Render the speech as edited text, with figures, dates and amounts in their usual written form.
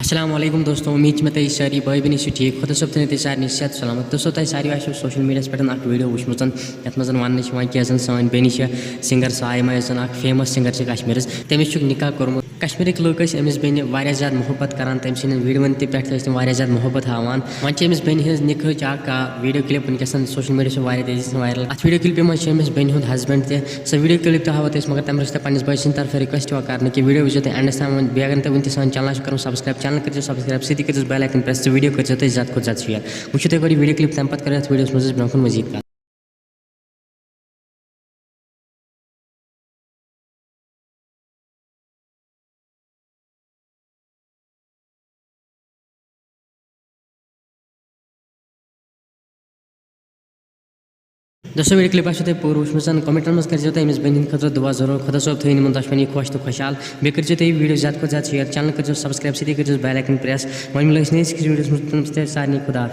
السلام علیکم دوستو، امید میں تھی ساری بھائی بہن ٹھیک خدا صٲب تھٲیِو تُہۍ سارنٕے صحت سلامت. دوستو تۄہہِ ساروٕے آسیو سوشل میٖڈیاہَس پٮ۪ٹھ اکھ ویٖڈیو وٕچھمٕژ یَتھ منٛز وَننہٕ چھِ یِوان کہِ یۄس زَن سٲنۍ بیٚنہِ چھےٚ سِنٛگَر سایما یۄس زَن اکھ فیمَس سِنٛگَر چھِ کشمیٖرَس تٔمِس چھُکھ نِکاح کوٚرمُت. کشمیٖرٕکۍ لُکھ ٲسۍ أمِس بیٚنہِ واریاہ زیادٕ محبت کران، تٔمۍ سٕنٛدٮ۪ن ویٖڈیوَن تہِ پٮ۪ٹھ ٲسۍ تِم واریاہ زیادٕ محبت ہاوان. وۄنۍ چھِ أمِس بیٚنہِ ہٕنٛز نِکہٕچ اکھ ویٖڈیو کِلِپ وٕنکٮ۪س سوشل میٖڈیاہَس پٮ۪ٹھ واریاہ تیزی سان وایرل. اَتھ ویٖڈیو کِلپہِ منٛز چھِ أمِس بیٚنہِ ہُنٛد ہسبنٛڈ تہِ. سۄ ویٖڈیو کِلِپ تہِ ہاوو أسۍ، مگر تَمہِ برونٛہہ چھِ تۄہہِ پنٛنِس بٲے سٕنٛدِ طرفہٕ رِکویسٹ یِوان کرنہٕ کہِ ویٖڈیو وٕچھِو تُہۍ اٮ۪نڈَس تام. بیٚیہِ اگر تۄہہِ وٕنہِ تہِ سٲنۍ چَنَل چھِ کَرُن سبسکرایب، چَنَل کٔرۍزیو سبسکرایب، سۭتی کٔرۍزیو بیل آیکن پرٛٮ۪س تہٕ ویٖڈیو کٔرۍزیو تُہۍ زیادٕ کھۄتہٕ زیادٕ شِیر. وٕچھِو تُہۍ گۄڈٕ یہِ ویٖڈیو کِلِپ، تَمہِ پَتہٕ کَرو یَتھ ویٖڈیوَس منٛز أسۍ برونٛہہ کُن مٔزیٖد کَتھ. دوستو ویٖڈیو کِلِپ آسیو تۄہہِ پوٗرٕ وٕچھمٕژ. کومنٹَن منٛز کٔرۍزیو تُہۍ أمِس بیٚنہِ ہِنٛدِ خٲطرٕ دُعا ضروٗر. خۄدا صٲب تھٲیِن یِمَن دۄشوٕنی خۄش تہٕ خۄشحال. بیٚیہِ کٔرۍزیو تُہۍ یہِ ویٖڈیو زیادٕ کھۄتہٕ زیادٕ شِیر، چَنَل کٔرۍزیو سبسکرایب، سۭتی کٔرۍزیو بیل آیکن پرٛٮ۪س. وۄنۍ مِلو أسۍ نٔیِس ویٖڈیوَس منٛز تُہٕنٛد سارنٕے خۄدا.